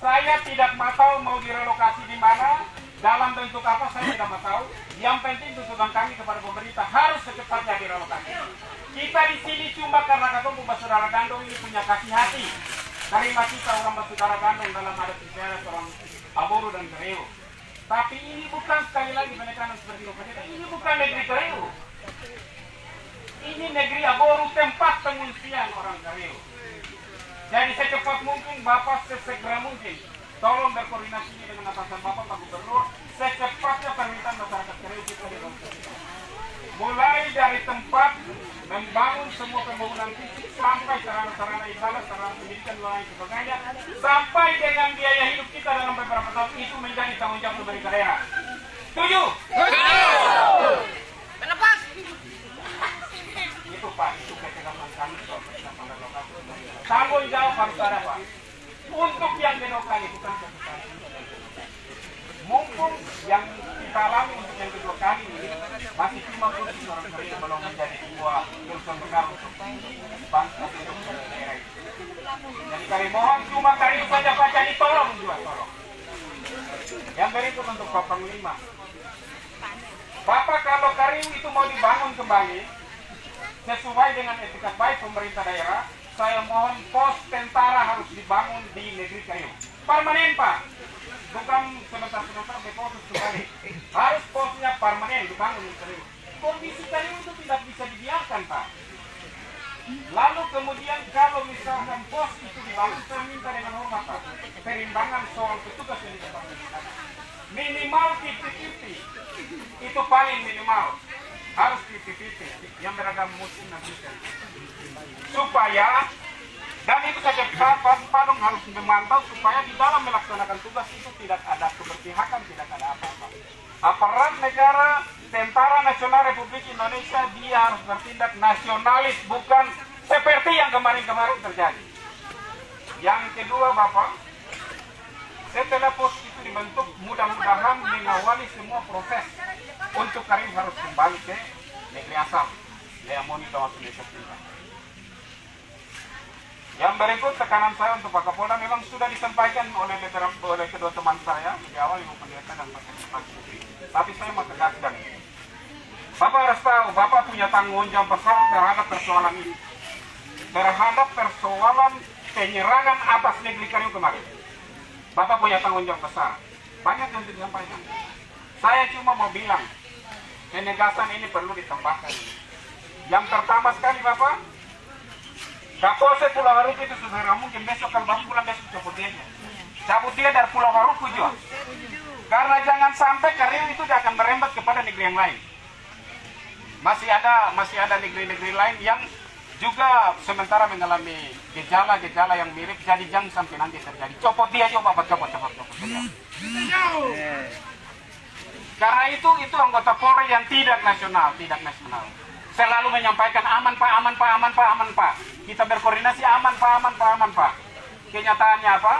Saya tidak tahu mau direlokasi di mana, dalam bentuk apa saya tidak tahu. Yang penting tuntutan kami kepada pemerintah harus secepatnya direlokasi. Kita di sini cuma karena ketemu saudara gandong ini punya kasih hati. Terima kita orang saudara gandong dalam adat istiadat orang Aboro dan Kareo. Tapi ini bukan sekali lagi penekanan seperti itu. Ini bukan negeri Kareo. Ini negeri Aboro, tempat pengungsian orang Kareo. Jadi secepat mungkin Bapak sesegera mungkin tolong berkoordinasi dengan atasan Bapak Pak Gubernur, secepatnya permintaan masyarakat Kareo kita dilakukan. Mulai dari tempat membangun semua pembangunan fisik sampai sarana-sarana ibadah, sarana pendidikan dan lain sebagainya, sampai dengan biaya hidup kita dalam beberapa tahun itu menjadi tanggung jawab pemerintah daerah. Setuju? Lepas. Itu Pak, itu ketegangan kami soal persiapan relokasi. Tanggung jawab harus ada Pak. Untuk yang kedua kali bukan satu kali. Mumpung yang kita alami untuk yang kedua kali ini masih cuma kursi orang Kareo belum menjadi sebuah urusan besar untuk bangsa untuk daerah itu. Jadi kami mohon cuma Kareo saja Pak, jadi tolong juga tolong. Yang berikut untuk Pak Panglima. Bapak kalau Kareo itu mau dibangun kembali sesuai dengan etika baik pemerintah daerah, saya mohon pos tentara harus dibangun di negeri Kareo. Permanen Pak. Bukan sebentar-sebentar deposit kembali. Harus posnya permanen dibangun di Kareo. Kondisi Kareo itu tidak bisa dibiarkan Pak. Lalu kemudian kalau misalkan pos itu dibangun, saya minta dengan hormat Pak, perimbangan soal petugas yang di tempat minimal 50-50. Itu paling minimal. Harus 50-50 yang beragam musim nanti. Supaya dan itu saja Pak Padong harus memantau supaya di dalam melaksanakan tugas itu tidak ada keberpihakan, tidak ada apa-apa. Aparat negara, Tentara Nasional Republik Indonesia dia harus bertindak nasionalis, bukan seperti yang kemarin-kemarin terjadi. Yang kedua Bapak, setelah pos itu dibentuk, mudah-mudahan mengawali semua proses untuk Kareo harus kembali ke negeri asal. Leamoni kawasan desa Pindah. Yang berikut tekanan saya untuk Pak Kapolda memang sudah disampaikan oleh kedua teman saya di awal Ibu Pendeta dan Pak Kapolda. Tapi saya mau tegaskan, Bapak harus tahu, Bapak punya tanggung jawab besar terhadap persoalan ini, terhadap persoalan penyerangan atas negeri Kareo kemarin. Bapak punya tanggung jawab besar. Banyak yang disampaikan. Saya cuma mau bilang, penegasan ini perlu ditambahkan. Yang pertama sekali Bapak, Kapolsek Pulau Haruku itu saudara mungkin besok kalau baru pulang besok cabut dia. Cabut dia dari Pulau Haruku juga. Karena jangan sampai Kareo itu akan merembet kepada negeri yang lain. Masih ada negeri-negeri lain yang juga sementara mengalami gejala-gejala yang mirip, jadi jangan sampai nanti terjadi. Copot dia coba Bapak, copot dia. Karena itu anggota Polri yang tidak nasional. Selalu menyampaikan aman Pak. Kita berkoordinasi aman Pak. Kenyataannya apa?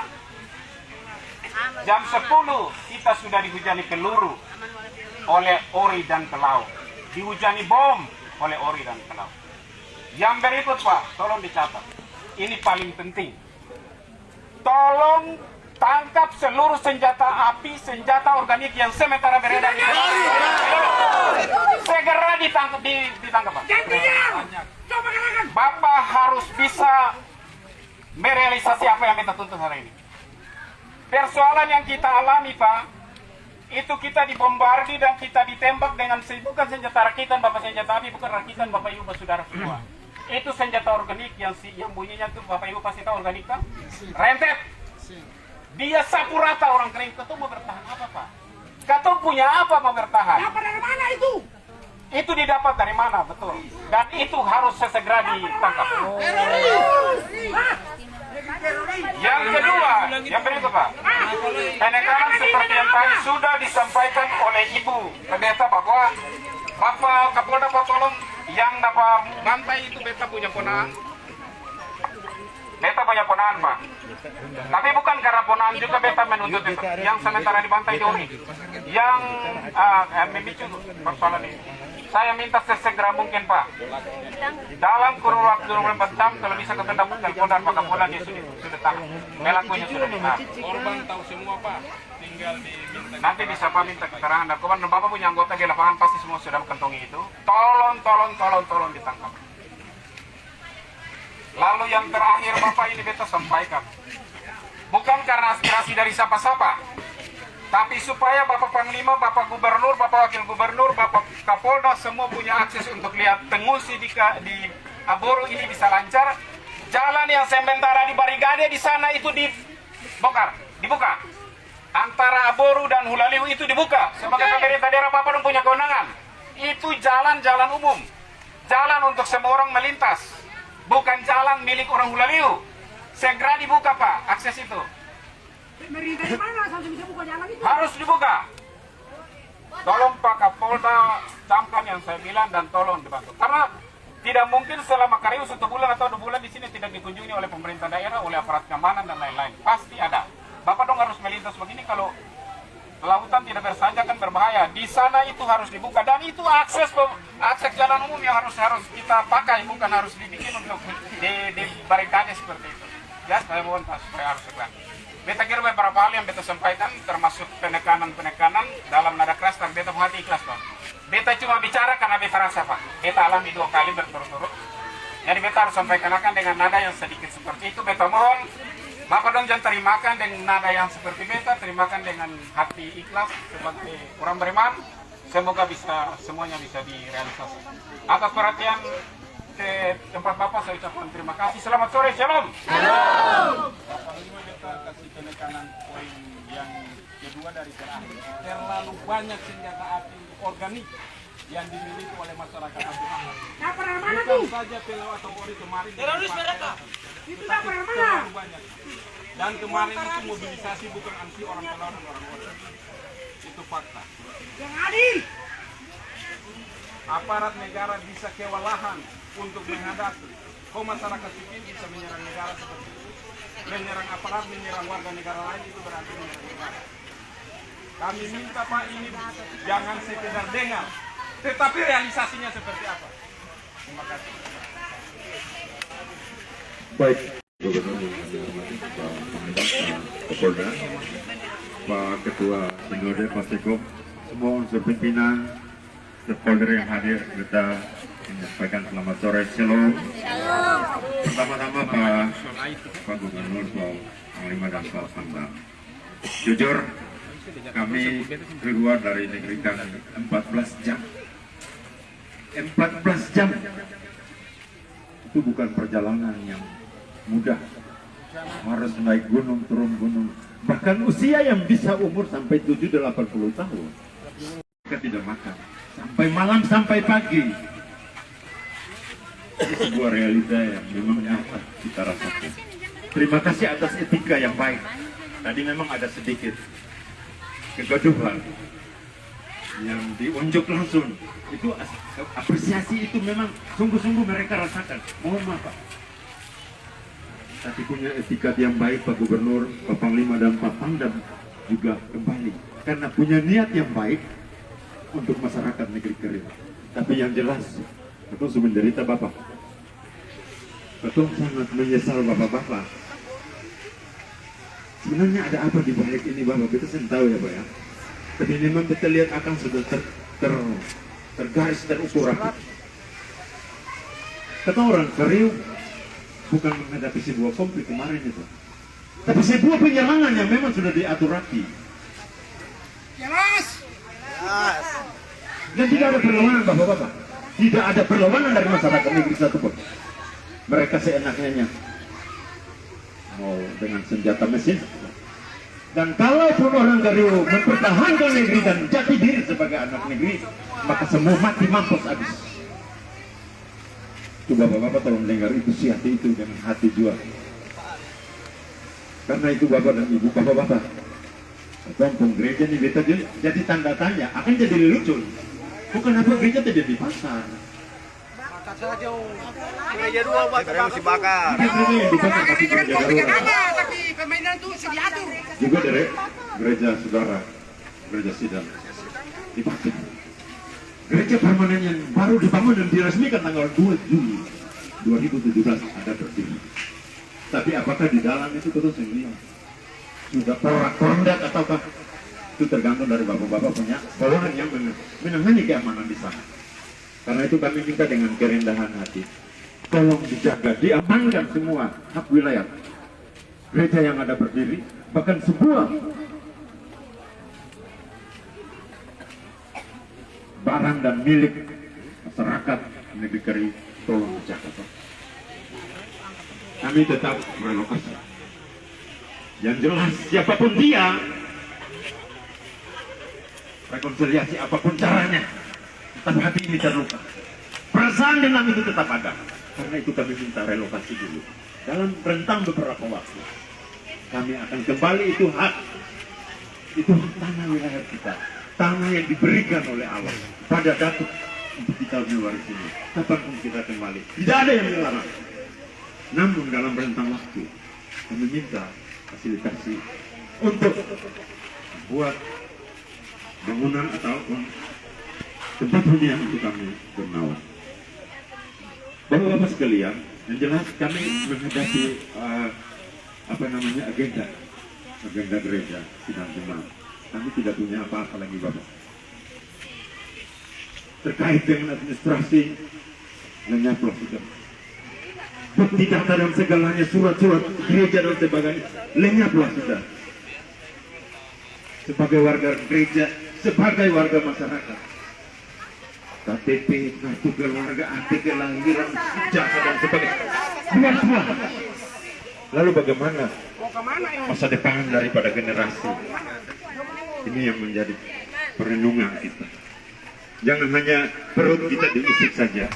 Jam 10 kita sudah dihujani peluru oleh Ori dan Kelau. Dihujani bom oleh Ori dan Kelau. Yang berikut Pak, tolong dicatat. Ini paling penting. Tolong tangkap seluruh senjata api, senjata organik yang sementara beredar di segera ditangkap Pak. Bapak harus bisa merealisasi apa yang kita tuntut hari ini. Persoalan yang kita alami Pak, itu kita dibombardi dan kita ditembak dengan bukan senjata rakitan Bapak, senjata api bukan rakitan Bapak Ibu saudara semua. Itu senjata organik yang bunyinya tuh Bapak Ibu pasti tahu organik kan? Rentet. Dia sapu rata orang kering. Ketua mau bertahan apa Pak? Ketua punya apa mau bertahan? Dapat dari mana itu? Itu didapat dari mana, betul. Dan itu harus sesegera ditangkap. Yang kedua, yang berikut Pak. Penekanan seperti yang tadi sudah disampaikan oleh Ibu Pendeta bahwa Bapak Kapolda Pak tolong yang dapat ngantai itu beta punya kewenangan. Beta punya ponaan Pak. Tapi bukan karena ponaan juga beta menuntut itu. Yang sementara dibantai Doni, yang memicu persoalan ini. Saya minta sesegera mungkin Pak. Dalam kurun waktu 24 jam kalau bisa ketemu telepon dan Pakapolda dia sudah tahu. Pelakunya sudah ditahan. Korban tahu semua Pak. Tinggal diminta. Nanti bisa Pak minta keterangan dan korban. Bapak punya anggota di lapangan pasti semua sudah mengantongi itu. Tolong ditangkap. Lalu yang terakhir Bapak ini beta sampaikan. Bukan karena aspirasi dari siapa-siapa, tapi supaya Bapak Panglima, Bapak Gubernur, Bapak Wakil Gubernur, Bapak Kapolda semua punya akses untuk lihat pengungsi di Aboru ini bisa lancar. Jalan yang sementara di barikade di sana itu dibuka. Antara Aboru dan Hulaliu itu dibuka. Sebagai pemerintah daerah Bapak punya kewenangan. Itu jalan-jalan umum. Jalan untuk semua orang melintas. Bukan jalan milik orang Hulaliu. Segera dibuka Pak, akses itu. Dari mana sampai bisa buka jalan itu? Harus dibuka. Tolong Pak Kapolda camkan yang saya bilang dan tolong dibantu. Karena tidak mungkin selama Karius 1 bulan atau 2 bulan di sini tidak dikunjungi oleh pemerintah daerah, oleh aparat keamanan dan lain-lain. Pasti ada. Bapak dong harus melintas begini kalau lautan tidak bersaja kan berbahaya. Di sana itu harus dibuka dan itu akses jalan umum yang harus kita pakai, bukan harus dibikin untuk di barikade seperti itu. Ya, saya mohon Pak supaya harus segera. Beta kira beberapa hal yang beta sampaikan termasuk penekanan dalam nada keras dan beta hati ikhlas Pak. Beta cuma bicara karena beta rasa Pak. Beta alami 2 kali berturut-turut. Jadi beta harus sampaikan dengan nada yang sedikit seperti itu. Beta mohon Bapak dong jangan terimakan dengan nada yang seperti beta, terimakan dengan hati ikhlas sebagai orang beriman. Semoga semuanya bisa direalisasi. Atas perhatian ke tempat Bapak saya ucapkan terima kasih. Selamat sore, shalom. Panglima kita kasih penekanan poin yang kedua dari terakhir. Terlalu banyak senjata api organik yang dimiliki oleh masyarakat Abu Hangat. Dapur yang mana Bukan tuh? saja PLO atau Polri kemarin. Teroris mereka. Itu dapur yang mana? Terlalu banyak. Dan kemarin itu mobilisasi bukan anti orang Pulau dan orang-orang. Itu fakta. Yang adil. Aparat negara bisa kewalahan untuk menghadapi. Kok masyarakat sipil bisa menyerang negara seperti itu? Menyerang aparat, menyerang warga negara lain itu berarti menyerang negara. Kami minta Pak ini jangan sekedar dengar, tetapi realisasinya seperti apa? Terima kasih. Baik, Gubernur yang dihormati Pak Panglima, Pak Kapolda, Pak Ketua Sinode, Pak Sekop, semua unsur pimpinan, stakeholder yang hadir, kita menyampaikan selamat sore, shalom. Pertama-tama Pak Gubernur, Pak Panglima dan Pak Pangdam. Jujur, kami keluar dari negeri kami 14 jam. 14 jam. Itu bukan perjalanan yang mudah. Harus naik gunung, turun gunung. Bahkan usia yang bisa umur sampai 70-80 tahun. Kita tidak makan. Sampai malam, sampai pagi. Ini sebuah realita yang memang nyata kita rasakan. Terima kasih atas etika yang baik. Tadi memang ada sedikit kegaduhan yang diunjuk langsung. Itu apresiasi itu memang sungguh-sungguh mereka rasakan. Mohon maaf Pak. Tapi punya etika yang baik Pak Gubernur, Pak Panglima dan Pak Pangdam juga kembali. Karena punya niat yang baik untuk masyarakat negeri Kering. Tapi yang jelas, Ketua sudah menderita Bapak. Ketua sangat menyesal Bapak-Bapak. Sebenarnya ada apa di balik ini Bapak? Kita sendiri tahu ya Pak ya. Tapi memang kita lihat akan sudah tergaris terukur rapi. Kata orang Kariu bukan menghadapi sebuah konflik kemarin itu, tapi sebuah penyerangan yang memang sudah diatur rapi. Jelas. Dan tidak ada perlawanan Bapak-Bapak. Tidak ada perlawanan dari masyarakat negeri satupun. Mereka seenaknya mau dengan senjata mesin. Dan kalaupun orang Kariu mempertahankan negeri dan jati diri sebagai anak negeri, maka semua mati mampus habis. Itu Bapak-Bapak tolong dengar itu hati itu dengan hati jual. Karena itu Bapak dan Ibu, Bapak-Bapak, kampung gereja ini beta jadi tanda tanya, akan jadi lelucon. Bukan apa gereja tidak di pasar. Gereja 2 Pak, masih bakar. Gereja yang dibakar masih Kan gereja bikin darurat. apa? Tapi permainan tuh diatur. Juga dari gereja saudara, gereja sidang dibakar. Gereja permanen yang baru dibangun dan diresmikan tanggal 2 Juli 2017 ada berdiri. Tapi apakah di dalam itu terus yang lihat? Sudah porak-porandak ataukah itu tergantung dari bapak-bapak punya golongan yang menangani keamanan di sana. Karena itu kami minta dengan kerendahan hati, tolong dijaga, diamankan semua hak wilayah gereja yang ada berdiri, bahkan sebuah barang dan milik masyarakat negeri Keri tolong dijaga. Kami tetap relokasi. Yang jelas siapapun dia, rekonsiliasi apapun caranya, tapi hati ini terluka. Perasaan dendam itu tetap ada. Karena itu kami minta relokasi dulu. Dalam rentang beberapa waktu, kami akan kembali itu hak tanah wilayah kita, tanah yang diberikan oleh Allah pada Datuk untuk kita mewarisinya. Kapanpun kita kembali, tidak ada yang melarang. Namun dalam rentang waktu, kami minta fasilitasi untuk buat bangunan ataupun tempat hunian untuk kami bernaung. Bapak-bapak sekalian, yang jelas kami menghadapi agenda gereja sidang jemaat. Kami tidak punya apa-apa lagi Bapak. Terkait dengan administrasi, lenyaplah sudah. Bukti data dan segalanya, surat-surat gereja dan sebagainya, lenyaplah sudah. Sebagai warga gereja, sebagai warga masyarakat, KTP, kartu keluarga, akte kelahiran, ijazah dan sebagainya, buat semua. Lalu bagaimana masa depan daripada generasi ini yang menjadi perlindungan kita? Jangan hanya perut kita diisi saja,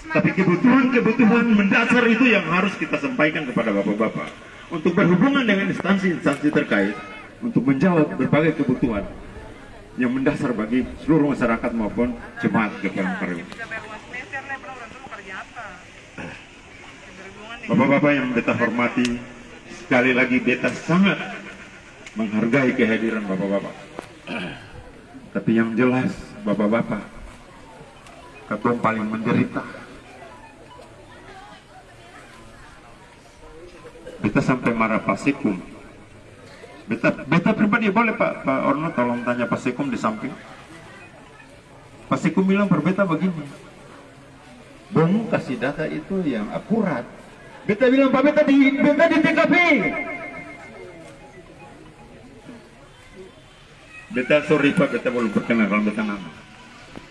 tapi kebutuhan mendasar itu yang harus kita sampaikan kepada bapak-bapak untuk berhubungan dengan instansi-instansi terkait untuk menjawab berbagai kebutuhan yang mendasar bagi seluruh masyarakat maupun jemaat GPM Keri. Bapak-bapak yang beta hormati, sekali lagi beta sangat menghargai kehadiran bapak-bapak. Tapi yang jelas bapak-bapak, katong paling menderita. Beta sampai marah Pasikum. Beta pribadi boleh Pak Orno tolong tanya Pasikum di samping. Pasikum bilang berbeta begini, Bung kasih data itu yang akurat. Beta bilang Pak beta di TKP. Beta sorry Pak, beta belum perkenalkan beta nama.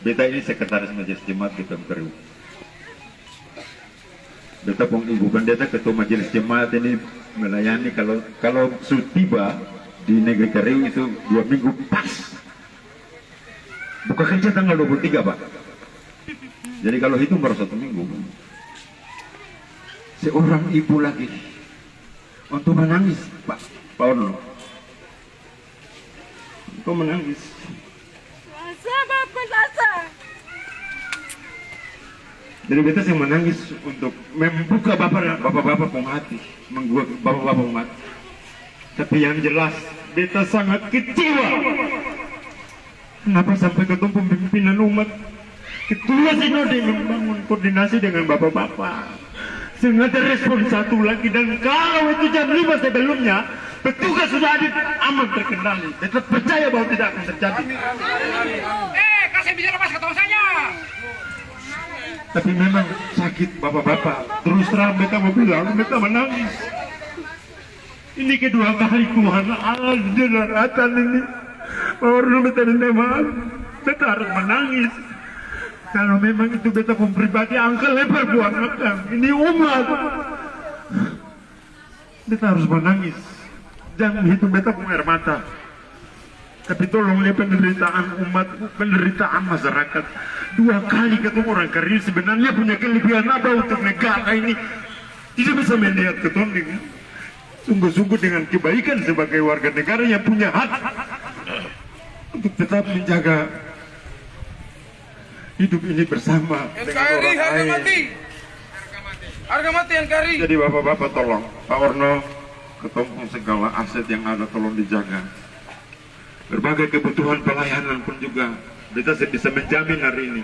Beta ini sekretaris majelis jemaat di PMKRI. Beta pun ibu pendeta ketua majelis jemaat ini melayani kalau tiba di negeri Keriu itu 2 minggu pas. Buka kerja tanggal 23 Pak. Jadi kalau hitung baru 1 minggu. Seorang ibu lagi untuk menangis Pak Orno. Untuk menangis. Jadi beta yang menangis untuk membuka bapak-bapak penghati, membuat bapak-bapak penghati. Tapi yang jelas, beta sangat kecewa. Kenapa sampai ketemu pimpinan umat, ketua sinode membangun koordinasi dengan bapak-bapak. Sehingga ada respon satu lagi, dan kalau itu jam 5 sebelumnya, petugas sudah ada aman terkendali. Beta percaya bahwa tidak akan terjadi. Kasih bisa lepas ketemu saya. Tapi memang sakit bapak-bapak. Terus terang beta mau bilang, beta menangis. Ini kedua kali Tuhan Allah di daratan ini. Baru beta minta maaf. Beta harus menangis. Kalau memang itu beta pun pribadi angka lebar buat makan. Ini umat. Beta harus menangis. Jangan hitung beta pun air mata. Tapi tolong lihat penderitaan umat, penderitaan masyarakat. 2 kali ketemu orang Keri sebenarnya punya kelebihan apa untuk negara ini? Tidak bisa melihat ketonding. Sungguh-sungguh dengan kebaikan sebagai warga negara yang punya hak untuk tetap menjaga hidup ini bersama dengan NKRI orang harga lain. mati. Harga mati NKRI. Jadi bapak-bapak tolong, Pak Orno, ketumpung segala aset yang ada tolong dijaga. Berbagai kebutuhan pelayanan pun juga kita bisa menjamin hari ini.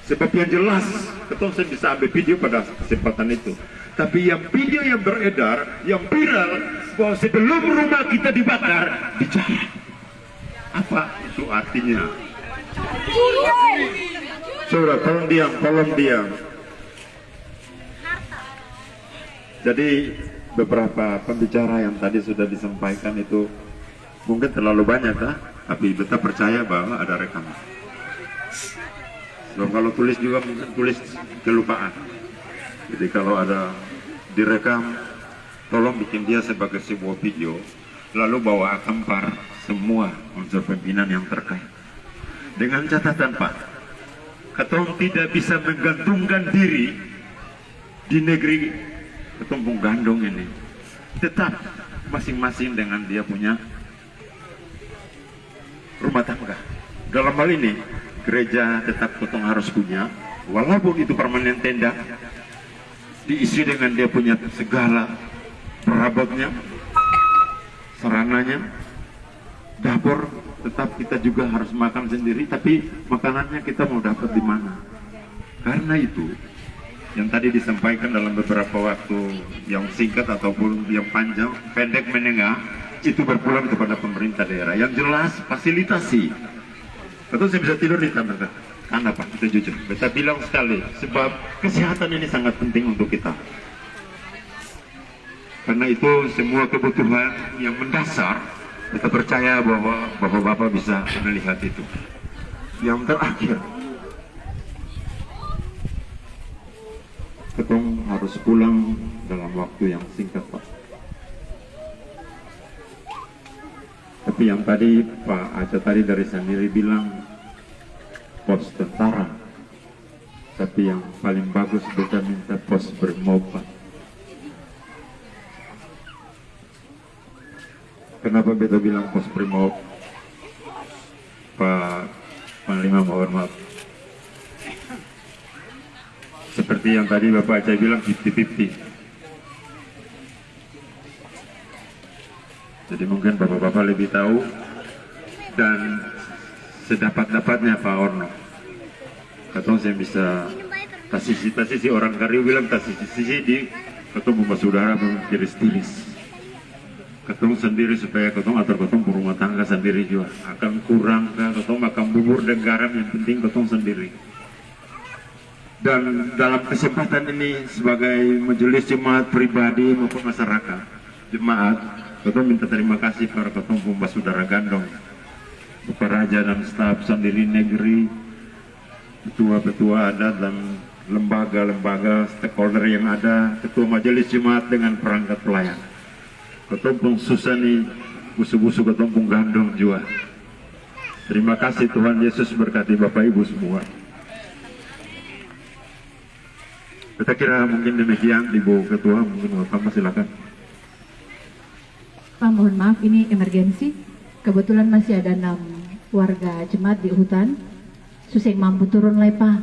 Sebab yang jelas, ketua saya bisa ambil video pada kesempatan itu. Tapi yang video yang beredar, yang viral, bahwa sebelum rumah kita dibakar, bicara. Apa itu artinya? Saudara, tolong diam, tolong diam. Jadi beberapa pembicara yang tadi sudah disampaikan itu mungkin terlalu banyak, tapi kita percaya bahwa ada rekaman. Sebab kalau tulis juga mungkin tulis kelupaan. Jadi kalau ada direkam, tolong bikin dia sebagai sebuah video, lalu bawa akampar semua unsur pimpinan yang terkait. Dengan catatan Pak, ketong tidak bisa menggantungkan diri di negeri ketumpung gandong ini. Tetap masing-masing dengan dia punya rumah tangga. Dalam hal ini, gereja tetap ketong harus punya, walaupun itu permanen tenda, diisi dengan dia punya segala perabotnya, sarananya, dapur, tetap kita juga harus makan sendiri, tapi makanannya kita mau dapat di mana? Karena itu, yang tadi disampaikan dalam beberapa waktu yang singkat ataupun yang panjang, pendek menengah, itu berpulang kepada pemerintah daerah. Yang jelas, fasilitasi. Betul saya bisa tidur di tanah. Karena Pak, kita jujur, kita bilang sekali, sebab kesehatan ini sangat penting untuk kita. Karena itu semua kebutuhan yang mendasar, kita percaya bahwa Bapak-Bapak bisa melihat itu. Yang terakhir, ketong harus pulang dalam waktu yang singkat Pak. Tapi yang tadi Pak Aca tadi dari sendiri bilang pos tentara, tapi yang paling bagus kita minta pos bermob Pak. Kenapa beta bilang pos brimob? Pak Panglima mohon maaf. Seperti yang tadi Bapak Aceh bilang 50-50. Jadi mungkin Bapak-Bapak lebih tahu. Dan sedapat-dapatnya Pak Orno. Katong saya bisa tasisi orang Kariu bilang tasisi di ketemu saudara mengiris-tiris. Ketemu sendiri supaya ketemu atur ketemu rumah tangga sendiri juga akan kurang ketemu makan bubur dan garam, yang penting ketemu sendiri. Dan dalam kesempatan ini sebagai majelis jemaat pribadi maupun masyarakat jemaat, ketemu minta terima kasih para ketemu saudara gandong, Raja dan staf sendiri negeri, ketua-ketua adat dan lembaga-lembaga stakeholder yang ada, ketua majelis jemaat dengan perangkat pelayan. Ketumpung Susani, busu-busu ketumpung gandong juga. Terima kasih Tuhan Yesus berkati Bapak Ibu semua. Kita kira mungkin demikian Ibu Ketua, mungkin Bapak silakan. Pak mohon maaf ini emergensi. Kebetulan masih ada 6 warga jemaat di hutan. Susah yang mampu turun lai Pak.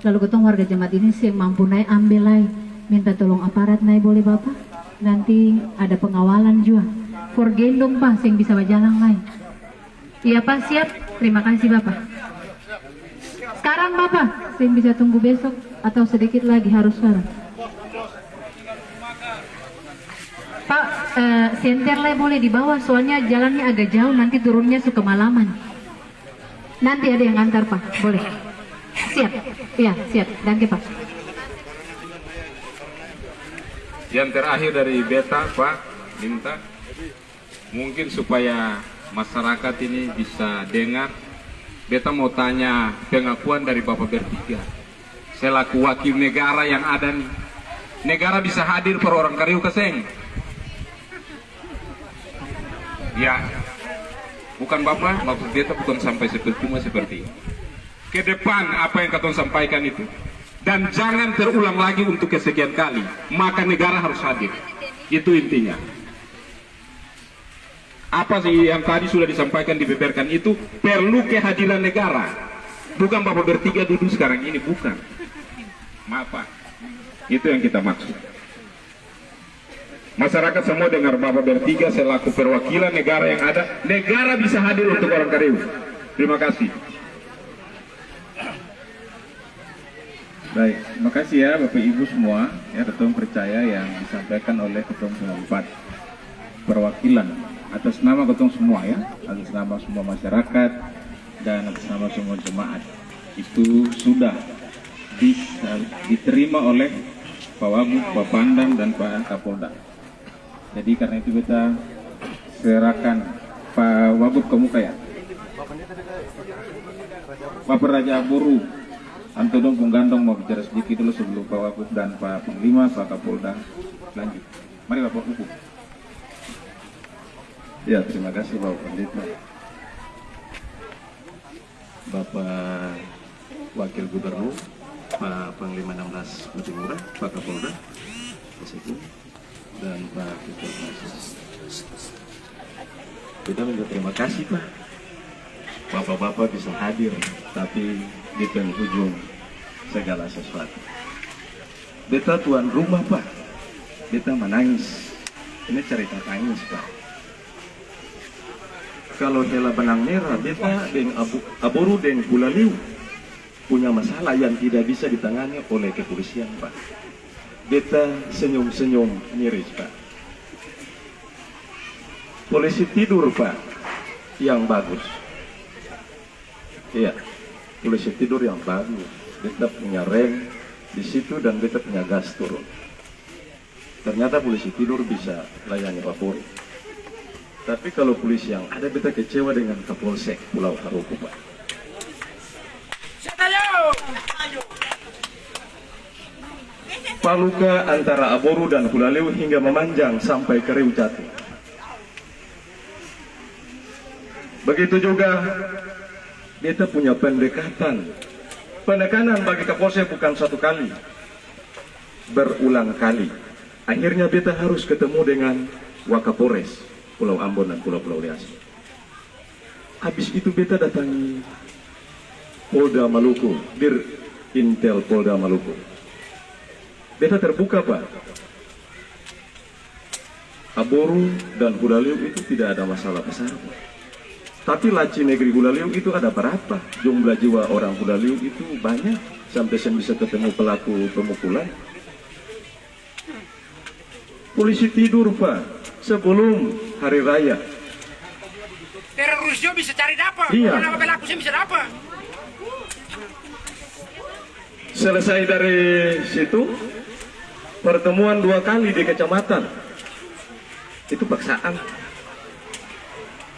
Lalu ketemu warga jemaat ini sih yang mampu naik ambil lai. Minta tolong aparat naik boleh Bapak? Nanti ada pengawalan juga. Forgendong Pak, yang bisa berjalan lain. Iya Pak, siap. Terima kasih Bapak. Sekarang Bapak, saya bisa tunggu besok atau sedikit lagi harus sekarang. Pak, senter lah boleh di bawah, soalnya jalannya agak jauh, nanti turunnya suka malaman. Nanti ada yang antar Pak, boleh. Siap, iya siap. Danke Pak. Yang terakhir dari beta Pak, minta mungkin supaya masyarakat ini bisa dengar, beta mau tanya pengakuan dari Bapak bertiga selaku wakil negara yang ada nih. Negara bisa hadir per orang Kariu Keseng? Ya, bukan Bapak, maksud beta bukan sampai seperti ini. Ke depan apa yang katong sampaikan itu, dan jangan terulang lagi untuk kesekian kali, maka negara harus hadir. Itu intinya. Apa sih yang tadi sudah disampaikan, dibeberkan itu perlu kehadiran negara. Bukan Bapak bertiga duduk sekarang ini, bukan. Maaf Pak, itu yang kita maksud. Masyarakat semua dengar Bapak bertiga selaku perwakilan negara yang ada. Negara bisa hadir untuk orang Kariu. Terima kasih. Baik, terima kasih ya Bapak Ibu semua. Ya, Ketum percaya yang disampaikan oleh Ketum 94 perwakilan atas nama Ketum semua ya, atas nama semua masyarakat dan atas nama semua jemaat itu sudah diterima oleh Pak Wagub, Pak Pandam dan Pak Kapolda. Jadi karena itu kita serahkan Pak Wagub ke muka ya. Bapak Raja Aboru Antodong Punggandong mau bicara sedikit dulu sebelum Pak Wagub dan Pak Panglima, Pak Kapolda lanjut. Mari Bapak Wagub. Ya, terima kasih Bapak Pendeta. Bapak Wakil Gubernur, Pak Panglima 16 Matimura, Pak Kapolda, Pak Sekjen, dan Pak Ketua Majelis. Kita minta terima kasih Pak. Bapak-bapak bisa hadir, tapi di penghujung segala sesuatu. Beta tuan rumah Pak, beta menangis. Ini cerita tangis Pak. Kalau hela benang merah, beta dengan Aboru dan Bulaliu punya masalah yang tidak bisa ditangani oleh kepolisian Pak. Beta senyum-senyum miris Pak. Polisi tidur Pak, yang bagus. Iya, polisi tidur yang bagus. Beta punya rem di situ dan beta punya gas turun. Ternyata polisi tidur bisa layani Kapolri. Tapi kalau polisi yang ada, beta kecewa dengan Kapolsek Pulau Haruku Pak. Paluka antara Aboru dan Bulaliu hingga memanjang sampai ke Riau Jati. Begitu juga beta punya pendekatan. Penekanan bagi Kapolsek bukan satu kali, berulang kali. Akhirnya beta harus ketemu dengan Wakapolres Pulau Ambon dan Pulau-Pulau Riau. Habis itu beta datangi Polda Maluku, Dir Intel Polda Maluku. Beta terbuka Pak. Aboru dan Bulaliu itu tidak ada masalah besar Pak. Tapi laci negeri Bulaliu itu ada berapa? Jumlah jiwa orang Bulaliu itu banyak sampai saya bisa ketemu pelaku pemukulan. Polisi tidur Pak sebelum hari raya. Terorisnya bisa cari dapat. Iya. Kenapa pelakunya bisa dapat? Selesai dari situ, pertemuan 2 kali di kecamatan. Itu paksaan.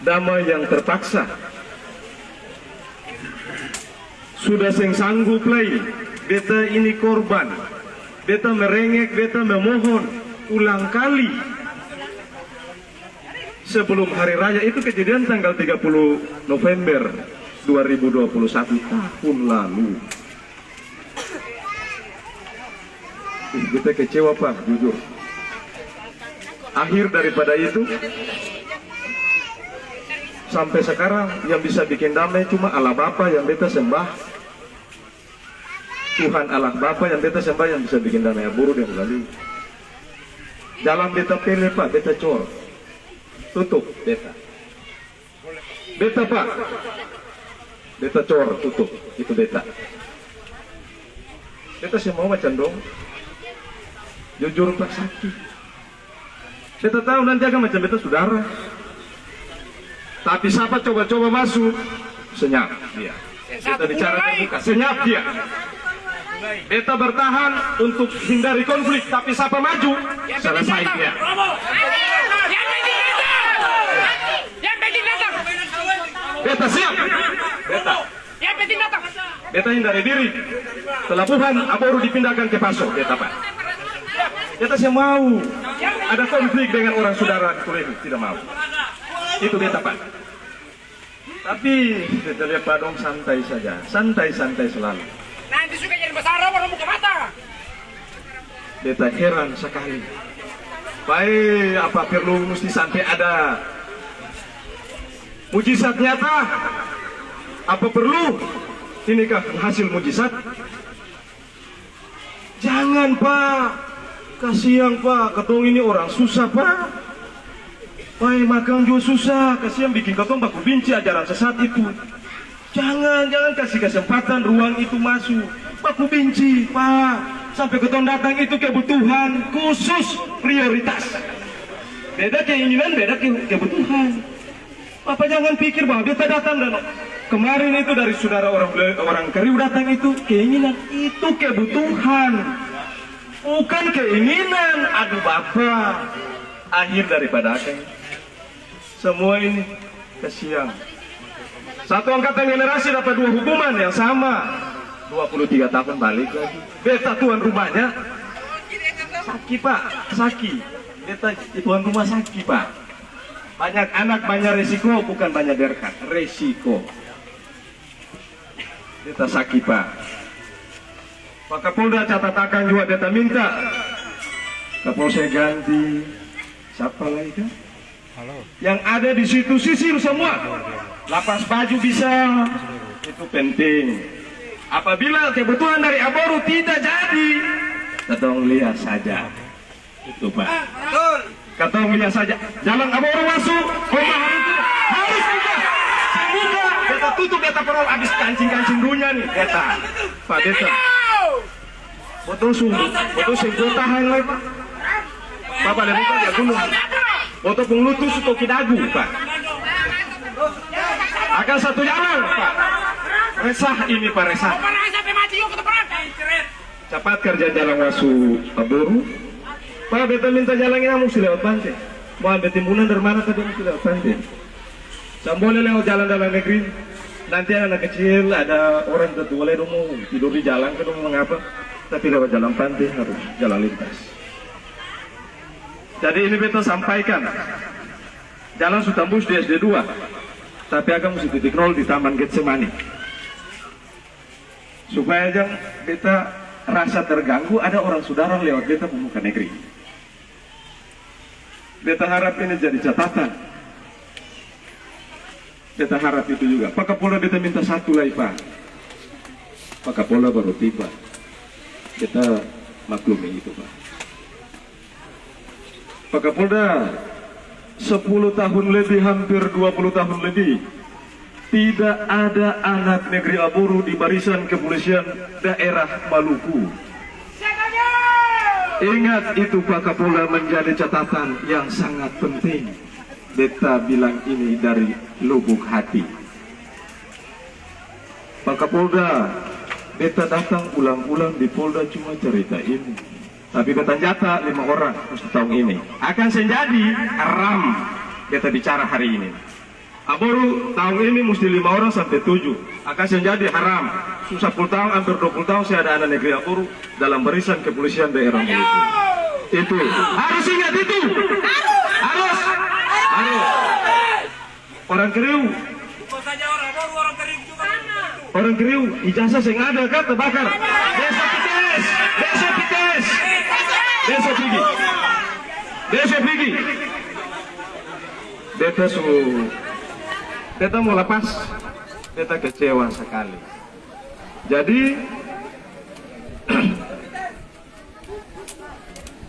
Damai yang terpaksa. Sudah sing sanggup lagi. Beta ini korban. Beta merengek, beta memohon ulang kali. Sebelum hari raya itu kejadian tanggal 30 November 2021 tahun lalu. Kita kecewa Pak, jujur. Akhir daripada itu, sampai sekarang yang bisa bikin damai cuma Allah Bapa yang beta sembah. Tuhan Allah Bapa yang beta sembah yang bisa bikin damai Aboru dan Bulaliu. Dalam beta pilih Pak, beta cor. Tutup beta. Beta Pak. Beta cor, tutup. Itu beta. Beta semua macam dong. Jujur Pak sakit. Beta tahu nanti akan macam beta saudara. Tapi siapa coba-coba masuk, senyap dia. Beta bicara terbuka, senyap dia. Beta bertahan untuk hindari konflik, tapi siapa maju, selesai dia. Beta siap. Beta hindari diri. Pelabuhan Aboru dipindahkan ke Paso, beta Pak. Beta saya mau ada konflik dengan orang saudara di Kuliah, tidak mau. Itu beta Pak. Tapi beta lihat Pak dong santai saja, santai-santai selalu. Nanti suka jadi besar orang buka mata. Beta heran sekali. Baik, apa perlu mesti sampai ada mujizat nyata? Apa perlu Inikah hasil mujizat? Jangan Pak, kasihan Pak, ketong ini orang susah Pak. Pai makan juga susah, kasihan bikin ketong baku benci ajaran sesat itu. Jangan kasih kesempatan ruang itu masuk. Baku benci Pak, sampai ketong datang itu kebutuhan khusus prioritas. Beda keinginan, beda kebutuhan. Bapak jangan pikir bahwa kita datang dan kemarin itu dari saudara orang Keriu datang itu keinginan, itu kebutuhan, bukan keinginan. Aduh Bapak, akhir daripada akan semua ini kasihan. Satu angkatan generasi dapat 2 hukuman yang sama, 23 tahun balik lagi. Beta tuan rumahnya Saki Pak, Saki. Beta tuan rumah Saki Pak. Banyak anak, banyak resiko, bukan banyak berkat, resiko. Beta Saki Pak. Pak Kapolda catatakan juga beta minta Kapolsek ganti siapa lagi kan? Yang ada di situ sisir semua. Lapas baju bisa, itu penting. Apabila kebutuhan dari Aboru tidak jadi, ketong lihat saja. Itu Pak. Ketong lihat saja. Jalan Aboru masuk, rumah itu harus buka. Buka, beta tutup, beta perlu habis kancing-kancing dunia nih, beta. Pak beta. Betul sungguh, betul sungguh tahan lagi Pak. Bapak lebih buka dia gunung. Betul penglutus atau kidagu Pak. Akan satu jalan Pak. Resah ini Pak, resah. Cepat kerja jalan masuk Aboru. Pak beta minta jalan ini mesti lewat pantai. Mau ambil timbunan dari mana tadi mesti lewat pantai. Jangan boleh lewat jalan dalam negeri. Nanti anak kecil, ada orang tertua boleh mau tidur di jalan kan mau mengapa. Tapi lewat jalan pantai harus jalan lintas. Jadi ini beta sampaikan. Jalan Sutambus di SD 2. Tapi akan mesti titik 0 di Taman Getsemani. Supaya jangan beta rasa terganggu ada orang saudara lewat beta pemuka negeri. Beta harap ini jadi catatan. Beta harap itu juga. Pak Kapolda beta minta satu lagi Pak. Pak Kapolda baru tiba. Kita maklumi itu Pak. Pak Kapolda 10 tahun lebih, hampir 20 tahun lebih, tidak ada anak negeri Aboru di barisan kepolisian daerah Maluku. Ingat itu Pak Kapolda, menjadi catatan yang sangat penting. Beta bilang ini dari lubuk hati. Pak Kapolda, beta datang ulang-ulang di Polda cuma cerita ini. Tapi beta jatah 5 orang mesti tahun ini. Akan menjadi haram beta bicara hari ini. Aboru tahun ini mesti 5 orang sampai 7. Akan menjadi haram. Susah 10 tahun, hampir 20 tahun saya ada anak negeri Aboru dalam barisan kepolisian daerah Maluku. Itu harus ingat itu. Harus. Orang Keriu. Orang Keriu ijazah yang ada kan terbakar. Besok pergi. Beta mau lepas. Beta kecewa sekali. Jadi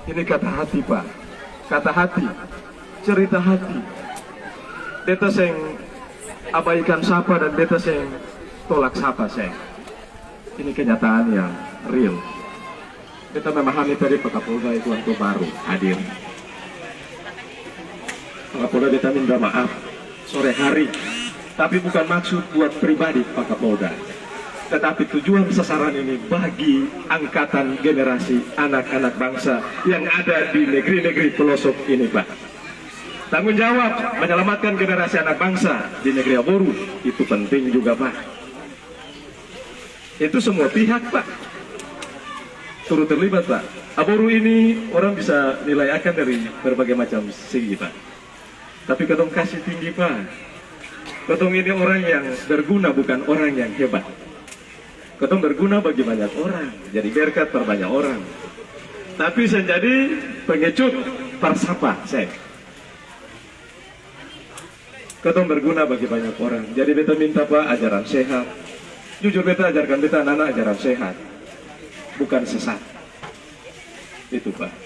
ini kata hati Pak. Kata hati. Cerita hati. Beta seng abaikan sapa dan beta seng tolak sapa seng. Ini kenyataan yang real. Kita memahami tadi Pak Kapolda itu waktu baru hadir. Pak Kapolda beta minta maaf sore hari. Tapi bukan maksud buat pribadi Pak Kapolda. Tetapi tujuan sasaran ini bagi angkatan generasi anak-anak bangsa yang ada di negeri-negeri pelosok ini Pak. Tanggung jawab menyelamatkan generasi anak bangsa di negeri Aboru itu penting juga Pak. Itu semua pihak Pak turut terlibat Pak. Aboru ini orang bisa nilai akan dari berbagai macam segi Pak. Tapi ketong kasih tinggi Pak. Ketong ini orang yang berguna, bukan orang yang hebat. Ketong berguna bagi banyak orang, jadi berkat per banyak orang. Tapi saya jadi pengecut persapa saya. Ketong berguna bagi banyak orang. Jadi beta minta Pak ajaran sehat, Jujur beta ajarkan beta anak ajaran sehat, bukan sesat. Itu Pak.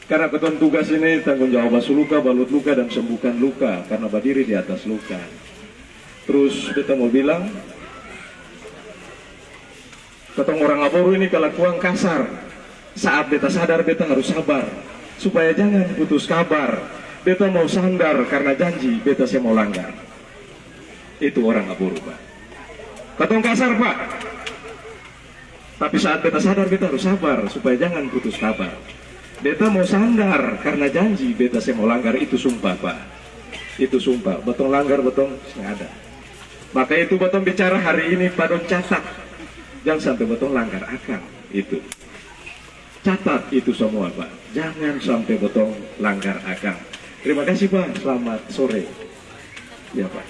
Karena keton tugas ini tanggung jawab basuh luka, balut luka, dan sembuhkan luka, karena berdiri di atas luka. Terus beta mau bilang, ketong orang Aboru ini kelakuan kasar. Saat beta sadar, beta harus sabar, supaya jangan putus kabar. Beta mau sandar karena janji beta saya mau langgar. Itu orang Aboru Pak. Ketong kasar Pak. Tapi saat beta sadar, beta harus sabar, supaya jangan putus kabar. Beta mau sandar karena janji beta saya mau langgar. Itu sumpah Pak. Itu sumpah. Betong langgar, betong ada. Maka itu betong bicara hari ini padon catat. Jangan sampai betong langgar akan. Itu catat itu semua Pak. Jangan sampai betong langgar akan. Terima kasih Pak. Selamat sore. Ya Pak.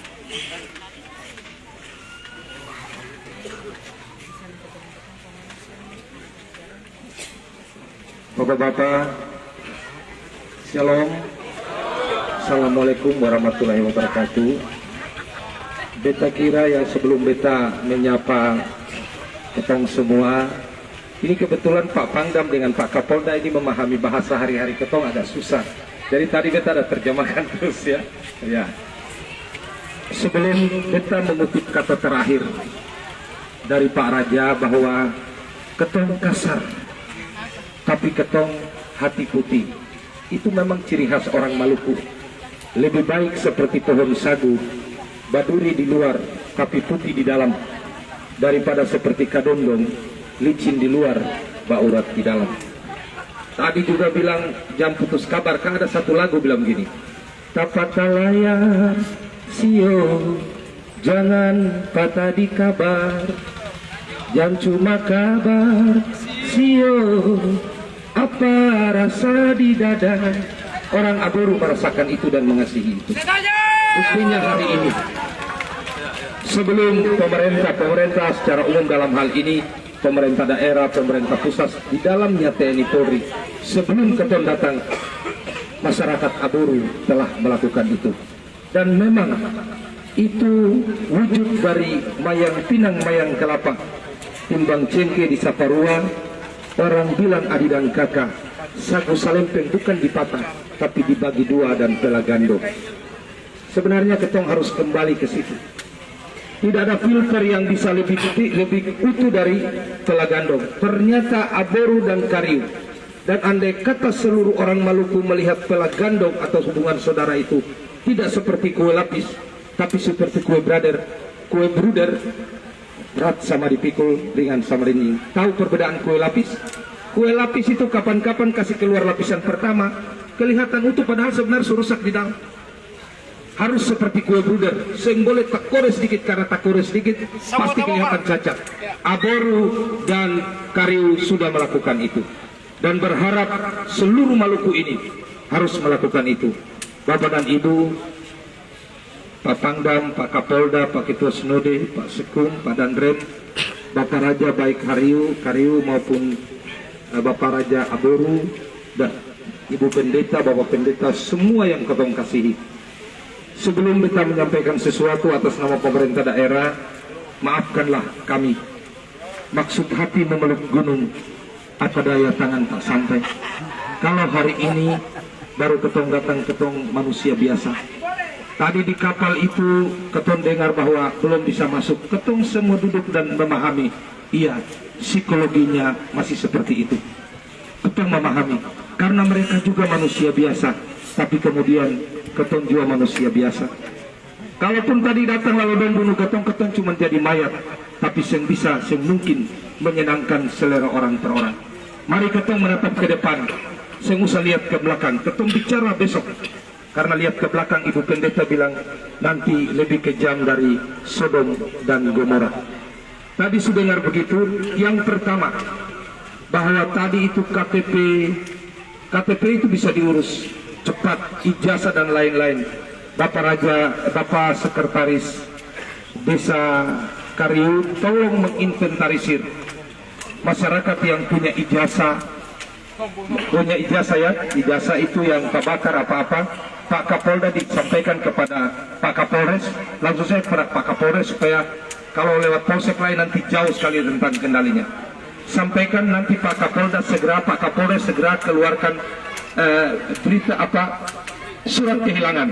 Bapak-bapak, Shalom. Assalamualaikum warahmatullahi wabarakatuh. Beta kira yang sebelum beta menyapa ketong semua, ini kebetulan Pak Pangdam dengan Pak Kapolda ini memahami bahasa hari-hari ketong agak susah. Jadi tadi beta ada terjemahkan terus ya. Ya. Sebelum beta mengutip kata terakhir dari Pak Raja bahwa ketong kasar, tapi ketong hati putih. Itu memang ciri khas orang Maluku. Lebih baik seperti pohon sagu, baduri di luar tapi putih di dalam, daripada seperti kadondong, licin di luar, baurat di dalam. Tadi juga bilang jam putus kabar, kan ada satu lagu bilang gini, tak patah layar sio, jangan patah di kabar, jangan cuma kabar sio, apa rasa di dada. Orang Aboru merasakan itu dan mengasihi itu. Buktinya hari ini, sebelum pemerintah secara umum dalam hal ini, pemerintah daerah, pemerintah pusat, di dalamnya TNI Polri, sebelum ketong datang, masyarakat Aboru telah melakukan itu. Dan memang itu wujud dari mayang pinang, mayang kelapa, timbang cengke di Saparua. Orang bilang adi dan kakak, sagu salempeng bukan dipatah, tapi dibagi dua dan pelagando. Sebenarnya ketong harus kembali ke situ. Tidak ada filter yang bisa lebih utuh dari pelagando. Ternyata Aboru dan Kariu. Dan andai kata seluruh orang Maluku melihat pelagando atau hubungan saudara itu tidak seperti kue lapis, tapi seperti kue bruder, berat sama dipikul, ringan sama ringan. Tahu perbedaan kue lapis? Kue lapis itu kapan-kapan kasih keluar lapisan pertama, kelihatan utuh padahal sebenarnya rusak di dalam. Harus seperti kue bruder, sing boleh tak kores sedikit, karena tak kores sedikit pasti kelihatan cacat. Aboru dan Kariu sudah melakukan itu, dan berharap seluruh Maluku ini harus melakukan itu. Bapak dan Ibu, Pak Pangdam, Pak Kapolda, Pak Ketua Senode, Pak Sekung, Pak Dandrem, Bapak Raja baik Kariu maupun Bapak Raja Aboru, dan Ibu Pendeta, Bapak Pendeta, semua yang ketong kasihi. Sebelum kita menyampaikan sesuatu atas nama pemerintah daerah, maafkanlah kami. Maksud hati memeluk gunung, apa daya tangan tak sampai. Kalau hari ini baru ketong datang, ketong manusia biasa. Tadi di kapal itu ketong dengar bahwa belum bisa masuk. Ketong semua duduk dan memahami. Iya, psikologinya masih seperti itu. Ketong memahami, karena mereka juga manusia biasa. Tapi kemudian ketong juga manusia biasa. Kalaupun tadi datang lalu dan bunuh ketong cuma jadi mayat. Tapi yang bisa, yang mungkin menyenangkan selera orang per orang. Mari ketong menatap ke depan. Saya usah lihat ke belakang. Ketong bicara besok. Karena lihat ke belakang, Ibu Pendeta bilang nanti lebih kejam dari Sodom dan Gomora. Tadi sudah dengar begitu. Yang pertama, bahwa tadi itu KTP itu bisa diurus cepat, ijazah dan lain-lain. Bapak Raja, Bapak Sekretaris Desa Kariu, tolong menginventarisir masyarakat yang punya ijazah ya. Ijazah itu yang terbakar apa-apa, Pak Kapolda disampaikan kepada Pak Kapolres, langsung saya kepada Pak Kapolres supaya Kalau lewat polsek lain nanti jauh sekali tentang kendalinya. Sampaikan nanti Pak Kapolda segera keluarkan berita surat kehilangan.